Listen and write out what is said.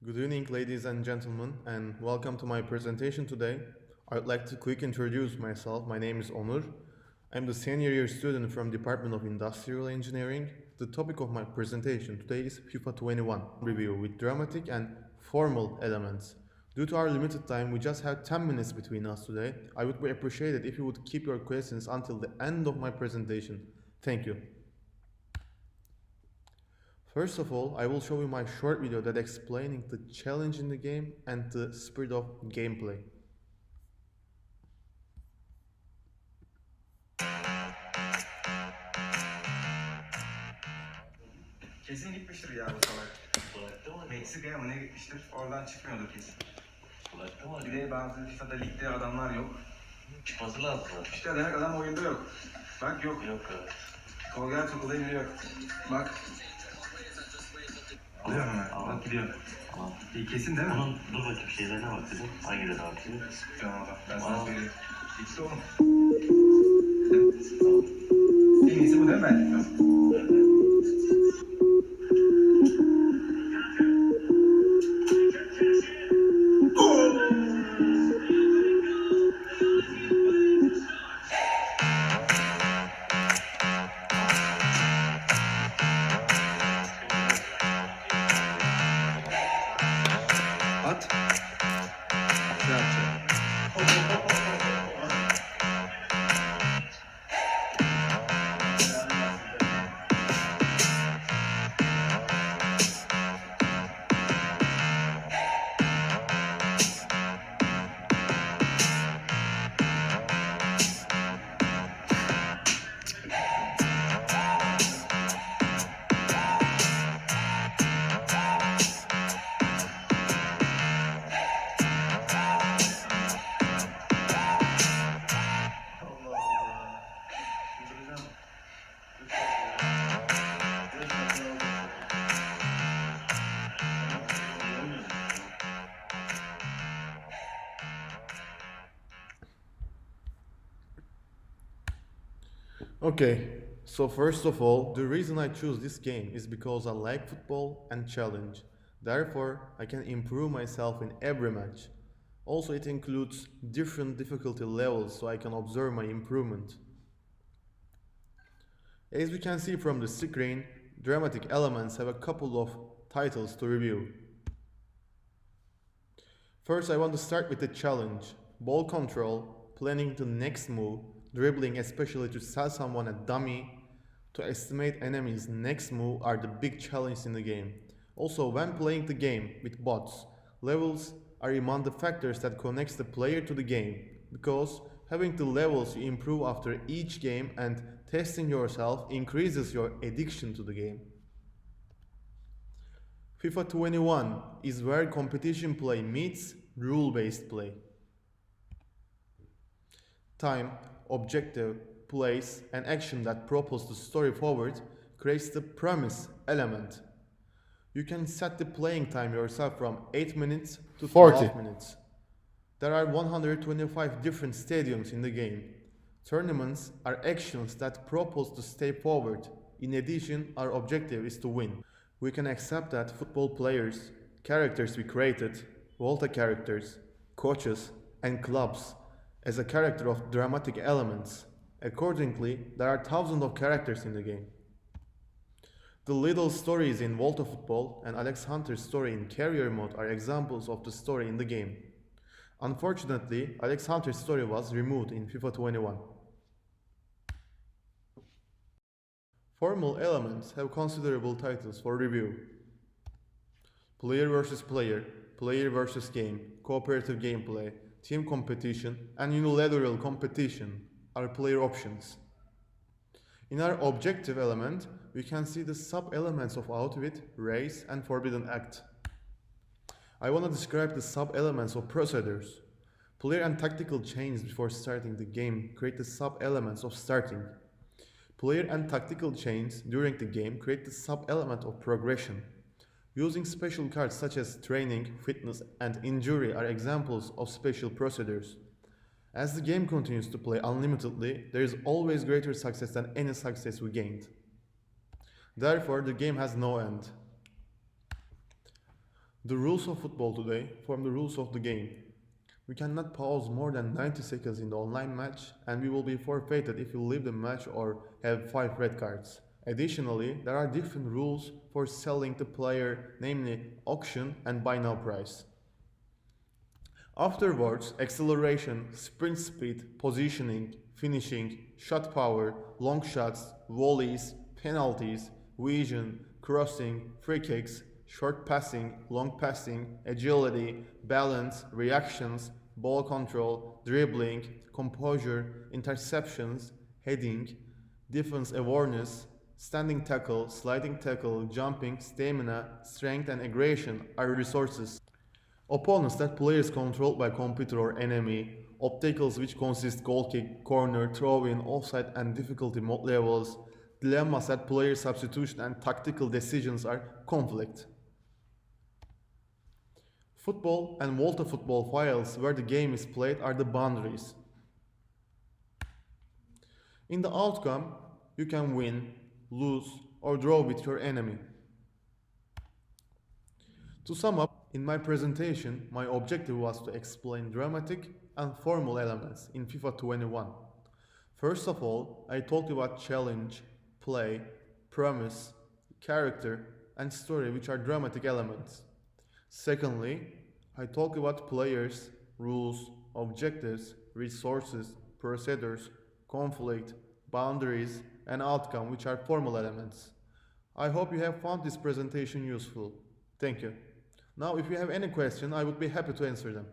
Good evening, ladies and gentlemen, and welcome to my presentation today. I'd like to quick introduce myself. My name is Onur. I'm the senior year student from Department of Industrial Engineering. The topic of my presentation today is FIFA 21 review with dramatic and formal elements. Due to our limited time, we just have 10 minutes between us today. I would be appreciated if you would keep your questions until the end of my presentation. Thank you. First of all, I will show you my short video that explaining the challenge in the game and the spirit of gameplay. Kesin gitmiştir ya bu salak. Bıraktı mı? Meksika'ya mı ne gitmiştir? Oradan çıkmıyordur kesin. Bıraktı mı? Bir de bazı FIFA'da ligde adamlar yok. Çıkması lazım zaten. İşte demek adam oyunda yok. Bak yok. Yok evet. Kolgar sokulda yok. Bak. Alıyor mu? Bak gidiyor. Tamam. İyi kesin değil mi? Bunun dur bakayım şeylerine bak dedim. Hangileri artıyor? Tamam bak ben sana Aa. söyleyeyim. Gitti oğlum. Tamam. En iyisi bu değil mi? At. Ne yapacak? Allah Allah. Çıldıracağım. Okay, so first of all, the reason I choose this game is because I like football and challenge. Therefore, I can improve myself in every match. Also, it includes different difficulty levels so I can observe my improvement. As we can see from the screen, dramatic elements have a couple of titles to review. First, I want to start with the challenge. Ball control, planning the next move, dribbling especially to sell someone a dummy, to estimate enemies' next move are the big challenges in the game. Also, when playing the game with bots, levels are among the factors that connects the player to the game, because having the levels you improve after each game and testing yourself increases your addiction to the game. FIFA 21 is where competition play meets rule-based play. Time, objective, place, and action that propels the story forward creates the premise element. You can set the playing time yourself from 8 minutes to 12 minutes. There are 125 different stadiums in the game. Tournaments are actions that propels the step forward. In addition, our objective is to win. We can accept that football players, characters we created, Volta characters, coaches, and clubs as a character of dramatic elements. Accordingly, there are thousands of characters in the game. The little stories in Volta Football and Alex Hunter's story in Carrier Mode are examples of the story in the game. Unfortunately, Alex Hunter's story was removed in FIFA 21. Formal elements have considerable titles for review. Player versus player, player versus game, cooperative gameplay, team competition, and unilateral competition are player options. In our objective element, we can see the sub-elements of outwit, race, and forbidden act. I want to describe the sub-elements of procedures. Player and tactical chains before starting the game create the sub-elements of starting. Player and tactical chains during the game create the sub-element of progression. Using special cards such as training, fitness, and injury are examples of special procedures. As the game continues to play unlimitedly, there is always greater success than any success we gained. Therefore, the game has no end. The rules of football today form the rules of the game. We cannot pause more than 90 seconds in the online match, and we will be forfeited if we leave the match or have 5 red cards. Additionally, there are different rules for selling the player, namely auction and buy now price. Afterwards, acceleration, sprint speed, positioning, finishing, shot power, long shots, volleys, penalties, vision, crossing, free kicks, short passing, long passing, agility, balance, reactions, ball control, dribbling, composure, interceptions, heading, defense awareness, standing tackle, sliding tackle, jumping, stamina, strength, and aggression are resources. Opponents that players controlled by computer or enemy, obstacles which consist goal kick, corner, throw-in, offside and difficulty mode levels, dilemmas that player substitution and tactical decisions are conflict. Football and Volta football files where the game is played are the boundaries. In the outcome, you can win, lose, or draw with your enemy. To sum up, in my presentation, my objective was to explain dramatic and formal elements in FIFA 21. First of all, I talked about challenge, play, promise, character, and story, which are dramatic elements. Secondly, I talked about players, rules, objectives, resources, procedures, conflict, boundaries, and outcome, which are formal elements. I hope you have found this presentation useful. Thank you. Now, if you have any question, I would be happy to answer them.